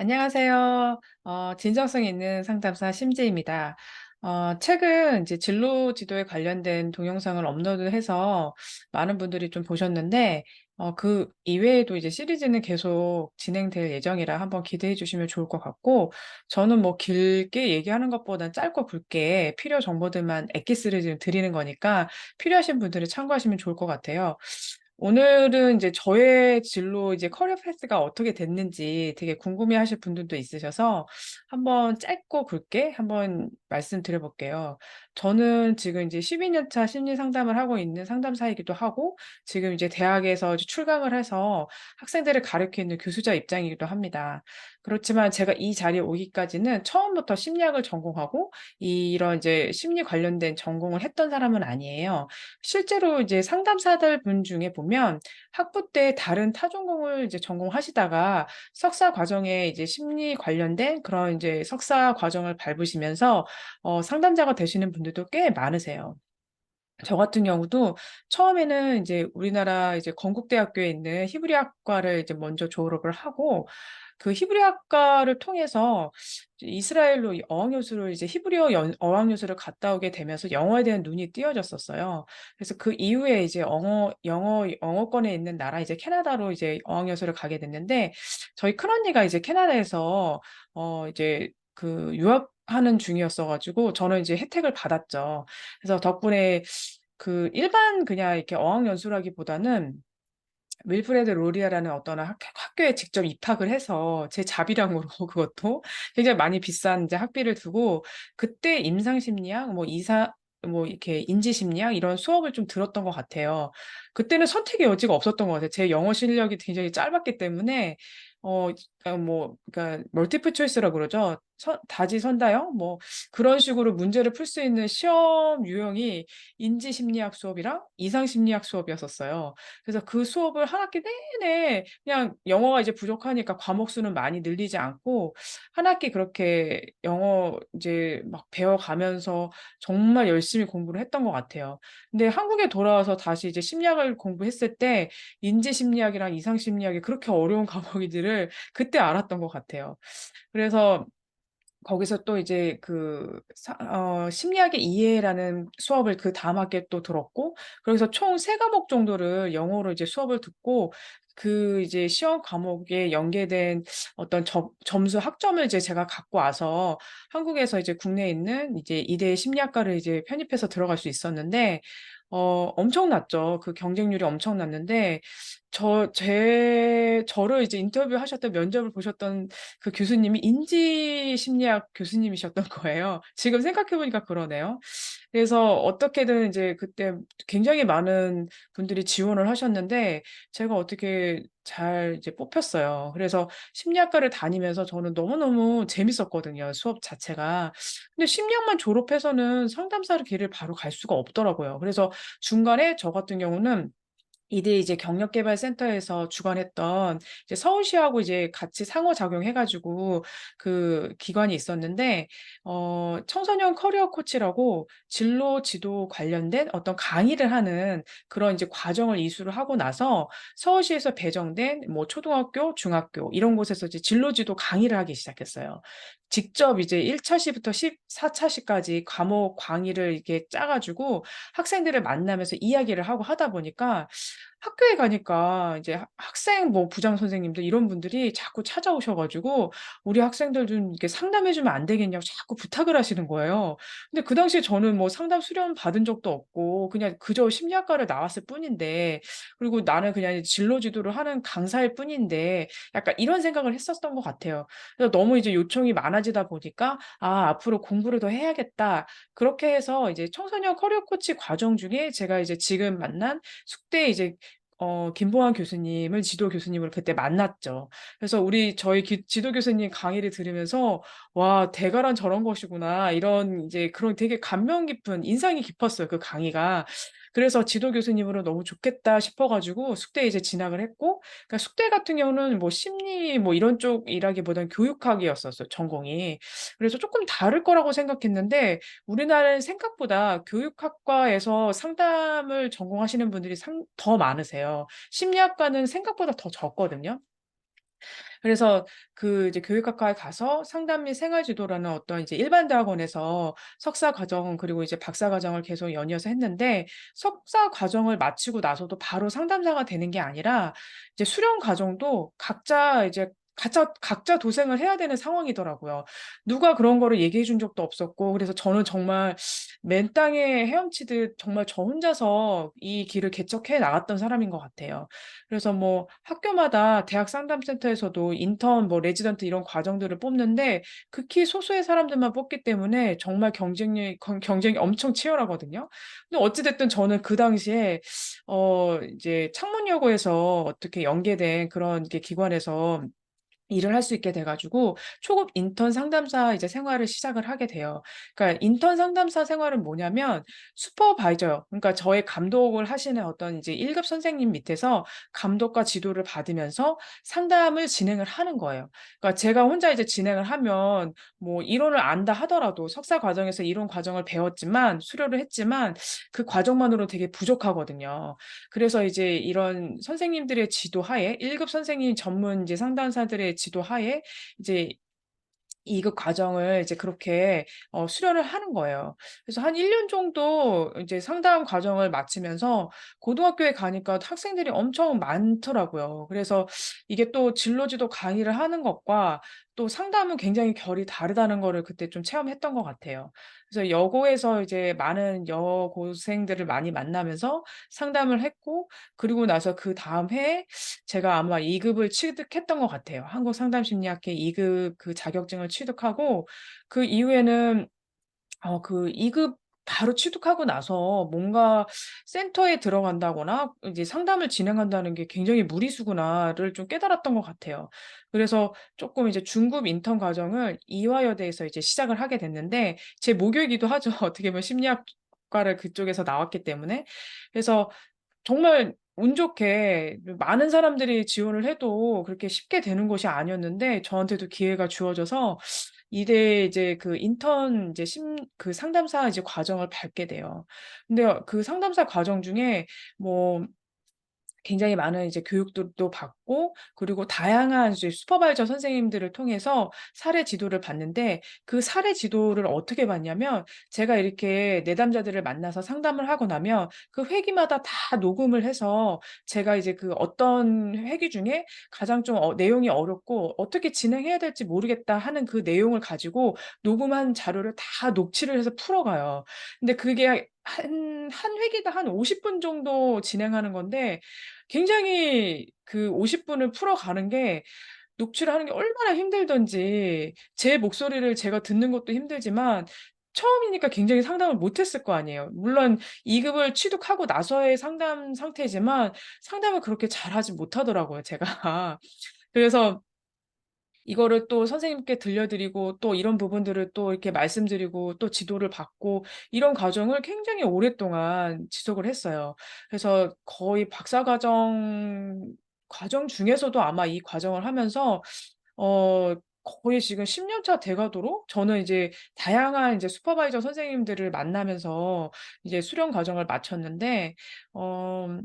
안녕하세요. 진정성 있는 상담사 심지입니다. 최근 이제 진로 지도에 관련된 동영상을 업로드해서 많은 분들이 좀 보셨는데, 그 이외에도 이제 시리즈는 계속 진행될 예정이라 한번 기대해 주시면 좋을 것 같고, 저는 뭐 길게 얘기하는 것보다 짧고 굵게 필요 정보들만 엑기스를 지금 드리는 거니까 필요하신 분들은 참고하시면 좋을 것 같아요. 오늘은 이제 저의 진로 이제 커리어 패스가 어떻게 됐는지 되게 궁금해하실 분들도 있으셔서 한번 짧고 굵게 한번 말씀드려 볼게요. 저는 지금 이제 12년 차 심리 상담을 하고 있는 상담사이기도 하고 지금 이제 대학에서 이제 출강을 해서 학생들을 가르치는 교수자 입장이기도 합니다. 그렇지만 제가 이 자리에 오기까지는 처음부터 심리학을 전공하고 이런 이제 심리 관련된 전공을 했던 사람은 아니에요. 실제로 이제 상담사들 분 중에 보면 학부 때 다른 타전공을 이제 전공하시다가 석사 과정에 이제 심리 관련된 그런 이제 석사 과정을 밟으시면서 상담자가 되시는 분들도 꽤 많으세요. 저 같은 경우도 처음에는 이제 우리나라 이제 건국대학교에 있는 히브리학과를 이제 먼저 졸업을 하고 그 히브리학과를 통해서 이스라엘로 이 어학연수를 이제 히브리어 어학연수를 갔다 오게 되면서 영어에 대한 눈이 띄어졌었어요. 그래서 그 이후에 이제 영어권에 있는 나라 이제 캐나다로 이제 어학연수를 가게 됐는데 저희 큰언니가 이제 캐나다에서 이제 그 유학하는 중이었어가지고 저는 이제 혜택을 받았죠. 그래서 덕분에 그 일반 그냥 이렇게 어학연수라기보다는 윌프레드 로리아라는 어떤 학교에 직접 입학을 해서 제 자비량으로 그것도 굉장히 많이 비싼 이제 학비를 두고 그때 임상심리학, 뭐 이렇게 인지심리학 이런 수업을 좀 들었던 것 같아요. 그때는 선택의 여지가 없었던 것 같아요. 제 영어 실력이 굉장히 짧았기 때문에 그러니까 멀티플 초이스라고 그러죠. 다지선다형 뭐 그런 식으로 문제를 풀 수 있는 시험 유형이 인지심리학 수업이랑 이상심리학 수업이었었어요. 그래서 그 수업을 한 학기 내내 그냥 영어가 이제 부족하니까 과목 수는 많이 늘리지 않고 한 학기 그렇게 영어 이제 막 배워가면서 정말 열심히 공부를 했던 것 같아요. 근데 한국에 돌아와서 다시 이제 심리학을 공부했을 때 인지심리학이랑 이상심리학이 그렇게 어려운 과목인지를 그때 알았던 것 같아요. 그래서 거기서 또 이제 심리학의 이해라는 수업을 그 다음 학기에 또 들었고, 그래서 총 세 과목 정도를 영어로 이제 수업을 듣고, 그 이제 시험 과목에 연계된 어떤 점수 학점을 이제 제가 갖고 와서 한국에서 이제 국내에 있는 이제 이대 심리학과를 이제 편입해서 들어갈 수 있었는데, 엄청났죠. 그 경쟁률이 엄청났는데, 저를 이제 인터뷰하셨던 면접을 보셨던 그 교수님이 인지심리학 교수님이셨던 거예요. 지금 생각해 보니까 그러네요. 그래서 어떻게든 이제 그때 굉장히 많은 분들이 지원을 하셨는데 제가 어떻게 잘 이제 뽑혔어요. 그래서 심리학과를 다니면서 저는 너무너무 재밌었거든요, 수업 자체가. 근데 심리학만 졸업해서는 상담사를 길을 바로 갈 수가 없더라고요. 그래서 중간에 저 같은 경우는 이들 이제 경력개발센터에서 주관했던 이제 서울시하고 이제 같이 상호작용해가지고 그 기관이 있었는데, 청소년 커리어 코치라고 진로 지도 관련된 어떤 강의를 하는 그런 이제 과정을 이수를 하고 나서 서울시에서 배정된 뭐 초등학교, 중학교 이런 곳에서 이제 진로 지도 강의를 하기 시작했어요. 직접 이제 1차 시부터 14차 시까지 과목 강의를 이렇게 짜가지고 학생들을 만나면서 이야기를 하고 하다 보니까 학교에 가니까 이제 학생 뭐 부장 선생님들 이런 분들이 자꾸 찾아오셔 가지고 "우리 학생들 좀 이렇게 상담해 주면 안 되겠냐."고 자꾸 부탁을 하시는 거예요. 근데 그 당시에 저는 뭐 상담 수련 받은 적도 없고 그냥 그저 심리학과를 나왔을 뿐인데 그리고 나는 그냥 이제 진로 지도를 하는 강사일 뿐인데 약간 이런 생각을 했었던 것 같아요. 그래서 너무 이제 요청이 많아지다 보니까 '아 앞으로 공부를 더 해야겠다.' 그렇게 해서 이제 청소년 커리어 코치 과정 중에 제가 이제 지금 만난 숙대 이제 김보환 교수님을 지도 교수님을 그때 만났죠. 그래서 저희 지도 교수님 강의를 들으면서 '와 대가란 저런 것이구나.' 이런 이제 그런 되게 감명 깊은 인상이 깊었어요, 그 강의가. 그래서 지도 교수님으로 너무 좋겠다 싶어 가지고 숙대에 이제 진학을 했고 그러니까 숙대 같은 경우는 뭐 심리 뭐 이런 쪽이라기보다는 교육학이었었어요, 전공이. 그래서 쪼끔 다를 거라고 생각했는데 우리나라는 생각보다 교육학과에서 상담을 전공하시는 분들이 더 많으세요. 심리학과는 생각보다 더 적거든요. 그래서 그 이제 교육학과에 가서 상담 및 생활지도라는 어떤 이제 일반 대학원에서 석사 과정 그리고 이제 박사 과정을 계속 연이어서 했는데 석사 과정을 마치고 나서도 바로 상담사가 되는 게 아니라 이제 수련 과정도 각자 이제 각자 도생을 해야 되는 상황이더라고요. 누가 그런 거를 얘기해 준 적도 없었고 그래서 저는 정말 맨 땅에 헤엄치듯 정말 저 혼자서 이 길을 개척해 나갔던 사람인 것 같아요. 그래서 뭐 학교마다 대학 상담센터에서도 인턴 뭐 레지던트 이런 과정들을 뽑는데 극히 소수의 사람들만 뽑기 때문에 정말 경쟁이 엄청 치열하거든요. 근데 어찌 됐든 저는 그 당시에 이제 창문여고에서 어떻게 연계된 그런 게 기관에서 일을 할 수 있게 돼 가지고 초급 인턴 상담사 이제 생활을 시작을 하게 돼요. 그러니까 인턴 상담사 생활은 뭐냐면 슈퍼바이저요. 그러니까 저의 감독을 하시는 어떤 이제 1급 선생님 밑에서 감독과 지도를 받으면서 상담을 진행을 하는 거예요. 그러니까 제가 혼자 이제 진행을 하면 뭐 이론을 안다 하더라도 석사 과정에서 이론 과정을 배웠지만 수료를 했지만 그 과정만으로 되게 부족하거든요. 그래서 이제 이런 선생님들의 지도하에 1급 선생님 전문 이제 상담사들의 지도하에 이제 2급 과정을 이제 그렇게 수련을 하는 거예요. 그래서 한 1년 정도 이제 상담 과정을 마치면서 고등학교에 가니까 학생들이 엄청 많더라고요. 그래서 이게 또 진로지도 강의를 하는 것과 또 상담은 굉장히 결이 다르다는 거를 그때 좀 체험했던 것 같아요. 그래서 여고에서 이제 많은 여고생들을 많이 만나면서 상담을 했고 그리고 나서 그다음 해에 제가 아마 2급을 취득했던 것 같아요. 한국상담심리학회 2급 그 자격증을 취득하고 그 이후에는 그 2급 바로 취득하고 나서 뭔가 센터에 들어간다거나 이제 상담을 진행한다는 게 굉장히 무리수구나를 좀 깨달았던 것 같아요. 그래서 조금 이제 중급 인턴 과정을 이화여대에서 이제 시작을 하게 됐는데 제 모교이기도 하죠. 어떻게 보면 심리학과를 그쪽에서 나왔기 때문에. 그래서 정말 운 좋게 많은 사람들이 지원을 해도 그렇게 쉽게 되는 것이 아니었는데 저한테도 기회가 주어져서 이대 이제 그 인턴 이제 그 상담사 이제 과정을 밟게 돼요. 근데 그 상담사 과정 중에 뭐 굉장히 많은 이제 교육도 받고 그리고 다양한 이제 슈퍼바이저 선생님들을 통해서 사례 지도를 받는데 그 사례 지도를 어떻게 받냐면 제가 이렇게 내담자들을 만나서 상담을 하고 나면 그 회기마다 다 녹음을 해서 제가 이제 그 어떤 회기 중에 가장 좀 내용이 어렵고 어떻게 진행해야 될지 모르겠다 하는 그 내용을 가지고 녹음한 자료를 다 녹취를 해서 풀어가요. 근데 그게 한 회기가 한 50분 정도 진행하는 건데 굉장히 그 50분을 풀어가는 게 녹취를 하는 게 얼마나 힘들던지 제 목소리를 제가 듣는 것도 힘들지만 처음이니까 굉장히 상담을 못 했을 거 아니에요. 물론 2급을 취득하고 나서의 상담 상태지만 상담을 그렇게 잘하지 못하더라고요, 제가. 그래서 이거를 또 선생님께 들려드리고 또 이런 부분들을 또 이렇게 말씀드리고 또 지도를 받고 이런 과정을 굉장히 오랫동안 지속을 했어요. 그래서 거의 과정 중에서도 아마 이 과정을 하면서 어 거의 지금 10년 차 돼 가도록 저는 이제 다양한 이제 슈퍼바이저 선생님들을 만나면서 이제 수련 과정을 마쳤는데 어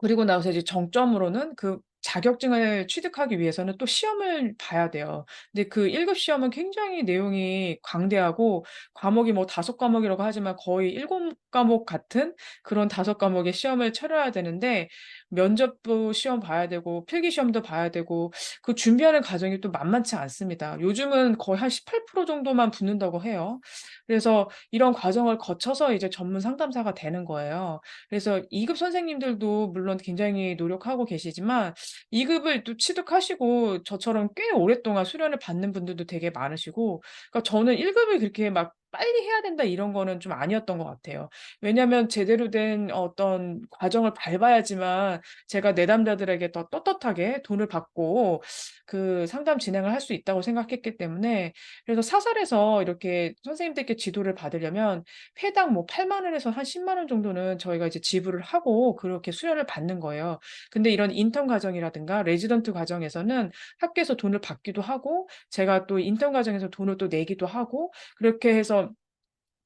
그리고 나서 이제 정점으로는 그 자격증을 취득하기 위해서는 또 시험을 봐야 돼요. 근데 그 1급 시험은 굉장히 내용이 광대하고 과목이 뭐 5 과목이라고 하지만 거의 7 과목 같은 그런 5 과목의 시험을 치러야 되는데 면접도 시험 봐야 되고 필기 시험도 봐야 되고 그 준비하는 과정이 또 만만치 않습니다. 요즘은 거의 한 18% 정도만 붙는다고 해요. 그래서 이런 과정을 거쳐서 이제 전문 상담사가 되는 거예요. 그래서 2급 선생님들도 물론 굉장히 노력하고 계시지만 2급을 또 취득하시고 저처럼 꽤 오랫동안 수련을 받는 분들도 되게 많으시고 그러니까 저는 1급을 그렇게 막 '빨리 해야 된다.' 이런 거는 좀 아니었던 것 같아요. 왜냐하면 제대로 된 어떤 과정을 밟아야지만 제가 내담자들에게 더 떳떳하게 돈을 받고 그 상담 진행을 할 수 있다고 생각했기 때문에 그래서 사설에서 이렇게 선생님들께 지도를 받으려면 회당 뭐 8만 원에서 한 10만 원 정도는 저희가 이제 지불을 하고 그렇게 수련을 받는 거예요. 근데 이런 인턴 과정이라든가 레지던트 과정에서는 학교에서 돈을 받기도 하고 제가 또 인턴 과정에서 돈을 또 내기도 하고 그렇게 해서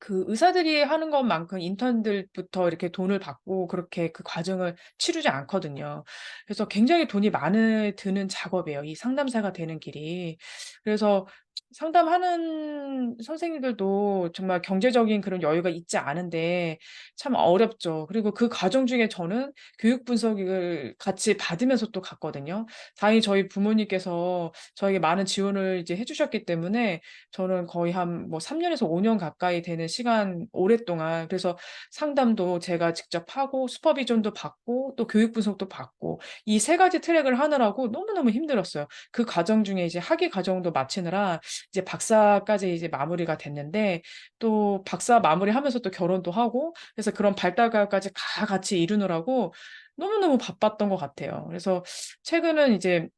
그 의사들이 하는 것만큼 인턴들부터 이렇게 돈을 받고 그렇게 그 과정을 치르지 않거든요. 그래서 굉장히 돈이 많이 드는 작업이에요, 이 상담사가 되는 길이. 그래서 상담하는 선생님들도 정말 경제적인 그런 여유가 있지 않은데 참 어렵죠. 그리고 그 과정 중에 저는 교육 분석을 같이 받으면서 또 갔거든요. 다행히 저희 부모님께서 저에게 많은 지원을 이제 해 주셨기 때문에 저는 거의 한 뭐 3 년에서 5년 가까이 되는 시간 오랫동안 그래서 상담도 제가 직접 하고 슈퍼비전도 받고 또 교육 분석도 받고 이 세 가지 트랙을 하느라고 너무너무 힘들었어요. 그 과정 중에 이제 학위 과정도 마치느라 이제 박사까지 이제 마무리가 됐는데 또 박사 마무리하면서 또 결혼도 하고 그래서 그런 발달과까지 다 같이 이루느라고 너무너무 바빴던 것 같아요. 그래서 최근은 이제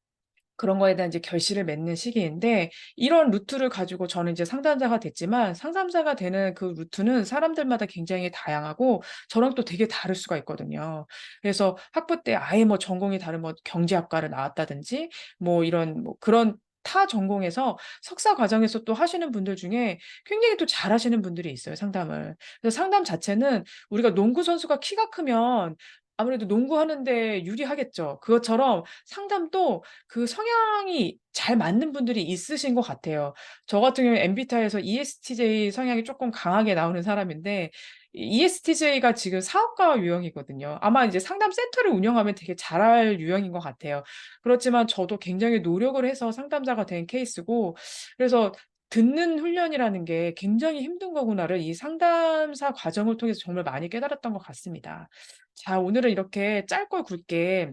그런 거에 대한 이제 결실을 맺는 시기인데 이런 루트를 가지고 저는 이제 상담자가 됐지만 상담자가 되는 그 루트는 사람들마다 굉장히 다양하고 저랑 또 되게 다를 수가 있거든요. 그래서 학부 때 아예 뭐 전공이 다른 뭐 경제학과를 나왔다든지 뭐 이런 뭐 그런 타 전공에서 석사 과정에서 또 하시는 분들 중에 굉장히 또 잘하시는 분들이 있어요, 상담을. 그래서 상담 자체는 우리가 농구 선수가 키가 크면 아무래도 농구하는 데 유리하겠죠. 그것처럼 상담도 그 성향이 잘 맞는 분들이 있으신 것 같아요. 저 같은 경우에 MBTI에서 ESTJ 성향이 쪼끔 강하게 나오는 사람인데 이 ESTJ가 지금 사업가 유형이거든요. 아마 이제 상담 센터를 운영하면 되게 잘할 유형인 것 같아요. 그렇지만 저도 굉장히 노력을 해서 상담자가 된 케이스고 그래서 듣는 훈련이라는 게 굉장히 힘든 거구나를 이 상담사 과정을 통해서 정말 많이 깨달았던 것 같습니다. 자, 오늘은 이렇게 짧고 굵게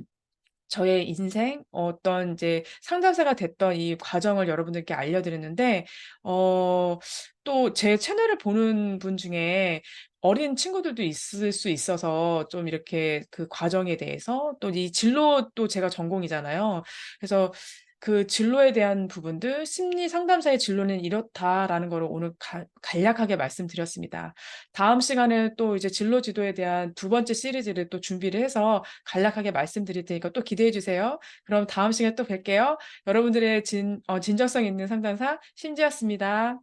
저의 인생 어떤 이제 상담사가 됐던 이 과정을 여러분들께 알려드렸는데 어 또 제 채널을 보는 분 중에 어린 친구들도 있을 수 있어서 좀 이렇게 그 과정에 대해서 또 이 진로도 제가 전공이잖아요. 그래서 그 진로에 대한 부분들 '심리 상담사의 진로는 이렇다.'라는 거를 오늘 간략하게 말씀드렸습니다. 다음 시간에 또 이제 진로 지도에 대한 두 번째 시리즈를 또 준비를 해서 간략하게 말씀드릴 테니까 또 기대해 주세요. 그럼 다음 시간에 또 뵐게요. 여러분들의 진정성 있는 상담사 신지였습니다.